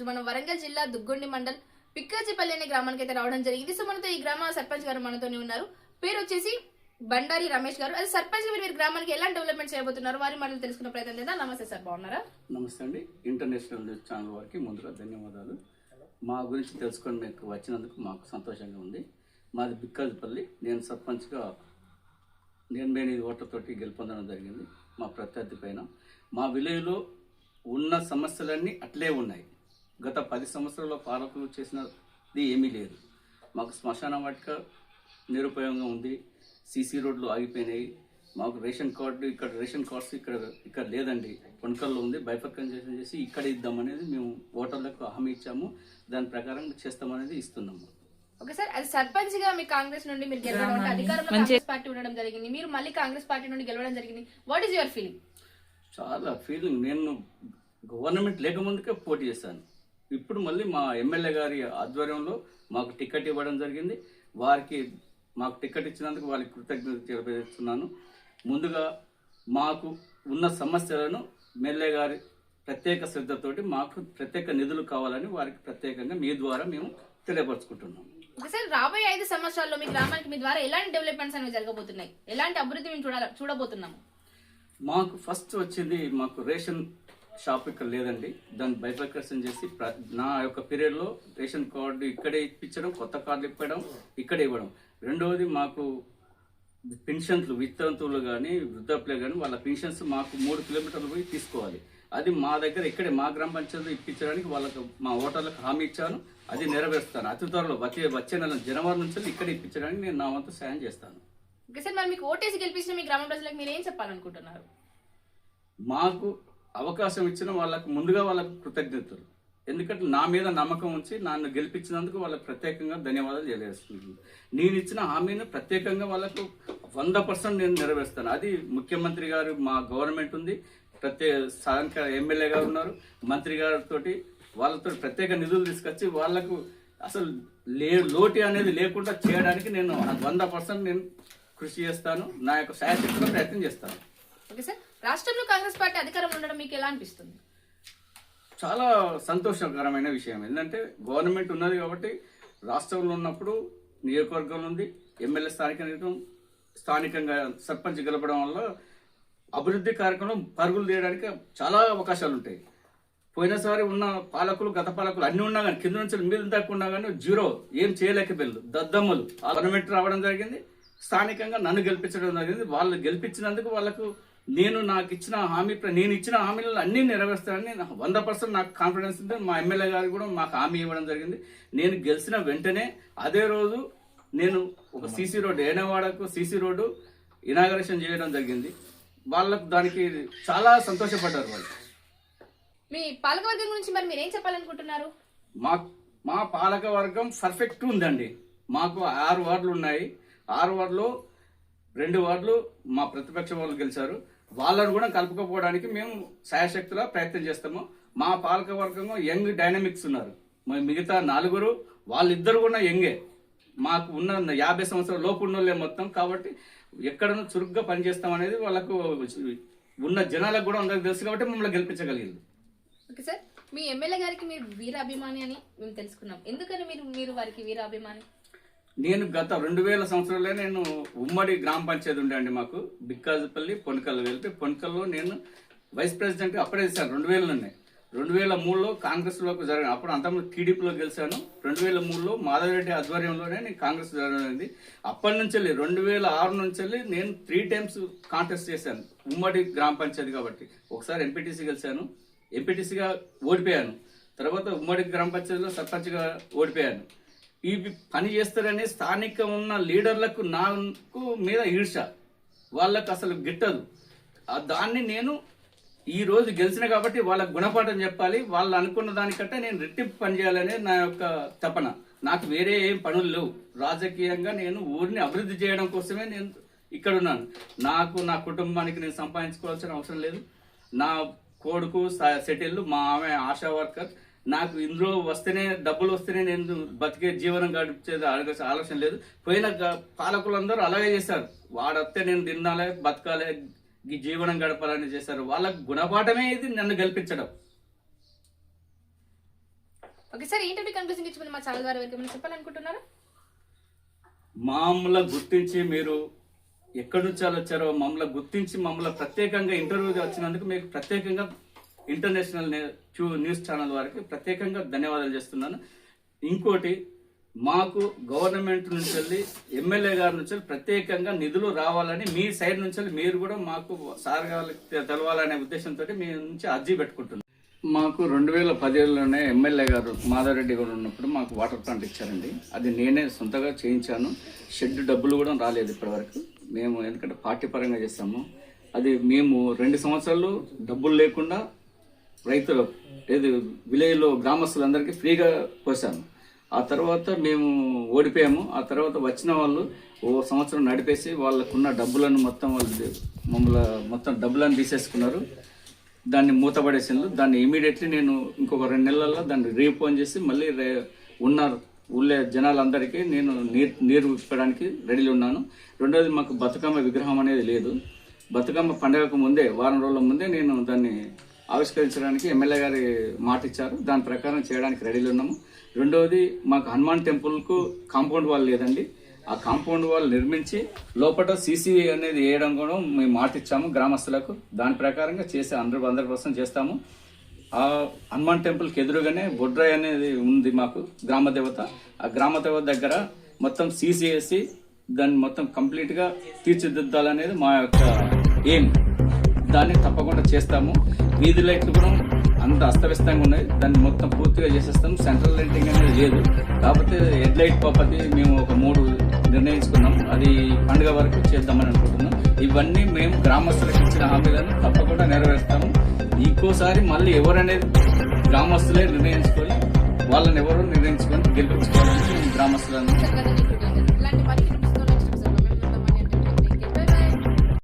రోజు మనం వరంగల్ జిల్లా దుగ్గొండి మండల్ పిక్కచిపల్లి అనే గ్రామానికి అయితే రావడం జరిగింది. సో మనతో ఈ గ్రామ సర్పంచ్ గారు మనతోనే ఉన్నారు. పేరు వచ్చేసి బండారి రమేష్ గారు. అది సర్పంచ్ గా మీరు గ్రామానికి ఎలాంటి డెవలప్మెంట్ చేయబోతున్నారు వారి మాటలు తెలుసుకున్న ప్రయత్నం చేద్దాం. నమస్తే సార్, బాగున్నారా? నమస్తే అండి. ఇంటర్నేషనల్ న్యూస్ ఛానల్ వారికి ముందుగా ధన్యవాదాలు. మా గురించి తెలుసుకొని మీకు వచ్చినందుకు మాకు సంతోషంగా ఉంది. మాది బిక్కచిపల్లి. నేను సర్పంచ్గా నేను 8 ఓట్లతోటి గెలుపొందడం జరిగింది. మా ప్రత్యర్థి పైన మా విలేజ్లో ఉన్న సమస్యలన్నీ అట్లే ఉన్నాయి. గత 10 సంవత్సరాల పాలకులు చేసినది ఏమీ లేదు. మాకు శ్మశాన వాటిక నిరుపయోగంగా ఉంది. సీసీ రోడ్లు ఆగిపోయినాయి. మాకు రేషన్ కార్డు రేషన్ కార్డ్స్ ఇక్కడ లేదండి. పొనకల్లో ఉంది. బైఫర్కైజేషన్ చేసి ఇక్కడ ఇద్దామనేది మేము ఓటర్లకు హామీ ఇచ్చాము. దాని ప్రకారం చేస్తామనేది ఇస్తున్నాము. ఓకే సార్, అది సర్పంచ్ గా మీ కాంగ్రెస్ నుండి మీరు గెలవడం అంటే అధికారంలో కాంగ్రెస్ పార్టీ ఉండడం జరిగింది. మీరు మళ్ళీ కాంగ్రెస్ పార్టీ నుండి గెలవడం జరిగింది. What is your feeling? చాలా ఫీలింగ్. నేను గవర్నమెంట్ లేకముందుకే పోటీ చేశాను. ఇప్పుడు మళ్ళీ మా ఎమ్మెల్యే గారి ఆధ్వర్యంలో మాకు టికెట్ ఇవ్వడం జరిగింది. వారికి మాకు టికెట్ ఇచ్చినందుకు వారికి కృతజ్ఞత తెలియజేస్తున్నాను. ముందుగా మాకు ఉన్న సమస్యలను ఎమ్మెల్యే గారి ప్రత్యేక శ్రద్ధతోటి మాకు ప్రత్యేక నిధులు కావాలని వారికి ప్రత్యేకంగా మీ ద్వారా మేము తెలియపరుచుకుంటున్నాం. సార్, రాబోయే 5 సంవత్సరాల్లో మీ గ్రామానికి మీ ద్వారా ఎలాంటి డెవలప్మెంట్స్ అనేవి జరగబోతున్నాయి? ఎలాంటి అభివృద్ధి మేము చూడబోతున్నాము? మాకు ఫస్ట్ వచ్చింది, మాకు రేషన్ షాప్ ఇక్కడ లేదండి. దాన్ని బైఫర్కేషన్ చేసి నా యొక్క పీరియడ్లో రేషన్ కార్డు ఇక్కడే ఇప్పించడం, కొత్త కార్డు ఇక్కడే ఇవ్వడం. రెండవది మాకు పెన్షన్లు, వితంతువులు కానీ వృద్ధాప్యులు కానీ వాళ్ళ పెన్షన్స్ మాకు 3 కిలోమీటర్లు పోయి తీసుకోవాలి. అది మా దగ్గర ఇక్కడే మా గ్రామ పంచాయతీలో ఇప్పించడానికి వాళ్ళకు మా ఓటర్లకు హామీ ఇచ్చాను. అది నెరవేరుస్తాను. అతి త్వరలో వచ్చే నెల జనవరి నుంచి ఇక్కడ ఇప్పించడానికి నేను నా వంతు సాయం చేస్తాను. ఓకే సార్, మరి మీకు ఓటేసి గెలిపించిన మీ గ్రామ ప్రజలకు మీరు ఏం చెప్పాలనుకుంటున్నారు? మాకు అవకాశం ఇచ్చిన వాళ్ళకు ముందుగా వాళ్ళకు కృతజ్ఞతలు. ఎందుకంటే నా మీద నమ్మకం ఉంచి నన్ను గెలిపించినందుకు వాళ్ళకు ప్రత్యేకంగా ధన్యవాదాలు తెలియజేస్తున్నాను. నేను ఇచ్చిన హామీని ప్రత్యేకంగా వాళ్ళకు 100% నేను నెరవేరుస్తాను. అది ముఖ్యమంత్రి గారు, మా గవర్నమెంట్ ఉంది, స్థానిక ఎమ్మెల్యే గారు ఉన్నారు, మంత్రి గారితో వాళ్ళతో ప్రత్యేక నిధులు తీసుకొచ్చి వాళ్లకు అసలు లోటు అనేది లేకుండా చేయడానికి నేను 100% నేను కృషి చేస్తాను. నా యొక్క శాయశక్తిలో ప్రయత్నం చేస్తాను. ఓకే సార్, రాష్ట్రంలో కాంగ్రెస్ పార్టీ అధికారంలో ఉండడం మీకు ఎలా అనిపిస్తుంది? చాలా సంతోషకరమైన విషయం. ఏంటంటే గవర్నమెంట్ ఉన్నది కాబట్టి రాష్ట్రంలో ఉన్నప్పుడు నియోజకవర్గంలో ఉంది, ఎమ్మెల్యే స్థానికంగా సర్పంచ్ గెలపడం వల్ల అభివృద్ధి కార్యక్రమం పరుగులు తీయడానికి చాలా అవకాశాలు ఉంటాయి. పోయినసారి ఉన్న పాలకులు, గత పాలకులు అన్ని ఉన్నా కానీ కింద నుంచి మీద దాకా ఉన్నా కానీ జీరో, ఏం చేయలేకపోయారు. దద్దమ్మలు గవర్నమెంట్ రావడం జరిగింది. స్థానికంగా నన్ను గెలిపించడం జరిగింది. వాళ్ళు గెలిపించినందుకు వాళ్ళకు నాకు ఇచ్చిన హామీలను అన్ని నెరవేరుస్తానని 100% నాకు కాన్ఫిడెన్స్ ఉంది. మా ఎమ్మెల్యే గారు కూడా మాకు హామీ ఇవ్వడం జరిగింది. నేను గెలిచిన వెంటనే అదే రోజు నేను ఒక సీసీ రోడ్డు, ఏనవాడకు సీసీ రోడ్డు ఇనాగరేషన్ చేయడం జరిగింది. వాళ్ళకు దానికి చాలా సంతోషపడ్డారు వాళ్ళు. మీ పాలకవర్గం గురించి మరి మీరు ఏం చెప్పాలనుకుంటున్నారు? మా పాలకవర్గం పర్ఫెక్ట్ ఉందండి. మాకు 6 వార్డులు ఉన్నాయి. 6 వార్డులో 2 వార్డులు మా ప్రతిపక్ష వాళ్ళు గెలిచారు. వాళ్ళను కూడా కలుపుకోపోవడానికి మేము శాయశక్తిలో ప్రయత్నం చేస్తాము. మా పాలకవర్గంలో యంగ్ డైనమిక్స్ ఉన్నారు. మిగతా 4 వాళ్ళిద్దరు కూడా యంగే. మాకు ఉన్న 50 సంవత్సరాల లోపు ఉన్నోళ్ళే మొత్తం. కాబట్టి ఎక్కడనో చురుగ్గా పనిచేస్తాం అనేది వాళ్ళకు ఉన్న జనాలకు కూడా అందరికి తెలుసు కాబట్టి మమ్మల్ని గెలిపించగలిగింది. ఓకే సార్, మీ ఎమ్మెల్యే గారికి మీరు వీరాభిమాని అని మేము తెలుసుకున్నాం. ఎందుకని మీరు వారికి వీరాభిమాని? నేను గత 2000 సంవత్సరాల్లో నేను ఉమ్మడి గ్రామ పంచాయతీ ఉండే అండి. మాకు బిక్కాజపల్లి, పొనకల్లో వెళ్తే పొనకల్లో నేను వైస్ ప్రెసిడెంట్ అప్పుడే చేశాను. 2000లోనే. 2003లో కాంగ్రెస్లోకి జరిగిన, అప్పుడు అంతకుముందు టీడీపీలో గెలిచాను. 2003లో మాధవరెడ్డి ఆధ్వర్యంలోనే నేను కాంగ్రెస్ జరిగింది. అప్పటి నుంచి 2006 నుంచి నేను 3 times కాంటెస్ట్ చేశాను. ఉమ్మడి గ్రామ పంచాయతీ కాబట్టి ఒకసారి ఎంపీటీసీ గెలిచాను, ఎంపీటీసీగా ఓడిపోయాను. తర్వాత ఉమ్మడి గ్రామ పంచాయతీలో సర్పంచ్గా ఓడిపోయాను. ఈ పని చేస్తారని స్థానిక ఉన్న లీడర్లకు నాకు మీద ఈర్ష, వాళ్ళకు అసలు గిట్టదు. దాన్ని నేను ఈ రోజు గెలిచిన కాబట్టి వాళ్ళకు గుణపాఠం చెప్పాలి. వాళ్ళు అనుకున్న దానికంటే నేను రెట్టింపు పని చేయాలనే నా యొక్క తపన. నాకు వేరే ఏం పనులు లేవు. రాజకీయంగా నేను ఊరిని అభివృద్ధి చేయడం కోసమే నేను ఇక్కడ ఉన్నాను. నా కుటుంబానికి నేను సంపాదించుకోవాల్సిన అవసరం లేదు. నా కొడుకు సెటిల్, మా ఆమె ఆశా వర్కర్. నాకు ఇందులో డబ్బులు వస్తేనే నేను బతికే జీవనం గడిపేది ఆలోచన లేదు. పోయిన పాలకులందరూ అలాగే చేశారు. వాడొస్తే నేను తినాలి, బతకాలి, జీవనం గడపాలని చేశారు. వాళ్ళకు గుణపాఠమే ఇది నన్ను గెలిపించడం. ఓకే సార్, ఇంటర్వ్యూ కన్క్లూజన్ ఇచ్చి మా ఛానల్ ద్వారా ఎవరికైనా చెప్పాలనుకుంటున్నారా? మమ్మల్ని గుర్తించి మీరు ఎక్కడి నుంచి వచ్చారో మమ్మల్ని గుర్తించి మమ్మల్ని ప్రత్యేకంగా ఇంటర్వ్యూ వచ్చినందుకు మీకు ప్రత్యేకంగా ఇంటర్నేషనల్ న్యూస్ ఛానల్ వారికి ప్రత్యేకంగా ధన్యవాదాలు చేస్తున్నాను. ఇంకోటి, మాకు గవర్నమెంట్ నుంచి వెళ్ళి ఎమ్మెల్యే గారి నుంచి ప్రత్యేకంగా నిధులు రావాలని మీ సైడ్ నుంచి మీరు కూడా మాకు సార్ గారికి తెలవాలనే ఉద్దేశంతో మీ నుంచి అర్జీ పెట్టుకుంటున్నాం. మాకు 2017లోనే ఎమ్మెల్యే గారు మాధవరెడ్డి గారు ఉన్నప్పుడు మాకు వాటర్ ప్లాంట్ ఇచ్చారండి. అది నేనే సొంతగా చేయించాను. షెడ్ డబ్బులు కూడా రాలేదు ఇప్పటివరకు. మేము ఎందుకంటే పార్టీ పరంగా చేస్తాము. అది మేము 2 సంవత్సరాలు డబ్బులు లేకుండా రైతులు విలేజ్లో గ్రామస్తులందరికీ ఫ్రీగా పోసాము. ఆ తర్వాత మేము ఓడిపోయాము. ఆ తర్వాత వచ్చిన వాళ్ళు ఓ సంవత్సరం నడిపేసి వాళ్ళకున్న డబ్బులను మొత్తం వాళ్ళు మమ్మల్ని మొత్తం డబ్బులను తీసేసుకున్నారు. దాన్ని మూతపడేసిండ్రు. దాన్ని ఇమీడియట్లీ నేను ఇంకొక 2 నెలల్లో దాన్ని రీఫోన్ చేసి మళ్ళీ ఉన్న ఊళ్ళే జనాలందరికీ నేను నీరు ఇప్పడానికి రెడీలో ఉన్నాను. రెండోది, మాకు బతుకమ్మ విగ్రహం అనేది లేదు. బతుకమ్మ పండుగకు ముందే వారం రోజుల ముందే నేను దాన్ని ఆవిష్కరించడానికి ఎమ్మెల్యే గారి మాట ఇచ్చారు. దాని ప్రకారం చేయడానికి రెడీలో ఉన్నాము. రెండవది, మాకు హనుమాన్ టెంపుల్కు కాంపౌండ్ వాల్ లేదండి. ఆ కాంపౌండ్ వాల్ నిర్మించి లోపల సీసీ అనేది వేయడం కూడా మేము మాట ఇచ్చాము గ్రామస్తులకు. దాని ప్రకారంగా చేసే 100% చేస్తాము. ఆ హనుమాన్ టెంపుల్కి ఎదురుగానే బొడ్రాయి అనేది ఉంది మాకు గ్రామ దేవత. ఆ గ్రామ దేవత దగ్గర మొత్తం సీసీ వేసి దాన్ని మొత్తం కంప్లీట్గా తీర్చిదిద్దాలనేది మా యొక్క ఎయిమ్. దాన్ని తప్పకుండా చేస్తాము. వీధి లైట్లు కూడా అంత అస్తవ్యస్తంగా ఉన్నాయి. దాన్ని మొత్తం పూర్తిగా చేసేస్తాం. సెంట్రల్ లైటింగ్ అనేది లేదు. కాకపోతే హెడ్ లైట్ పద్ధతి మేము ఒక 3 నిర్ణయించుకున్నాం. అది పండుగ వరకు చేద్దామని అనుకుంటున్నాం. ఇవన్నీ మేము గ్రామస్తులకు ఇచ్చిన హామీలను తప్పకుండా నెరవేరుస్తాము. ఇంకోసారి మళ్ళీ ఎవరనేది గ్రామస్తులే నిర్ణయించుకొని వాళ్ళని ఎవరో నిర్ణయించుకొని గెలిపించుకోవాలని గ్రామస్తులను ఇలాంటి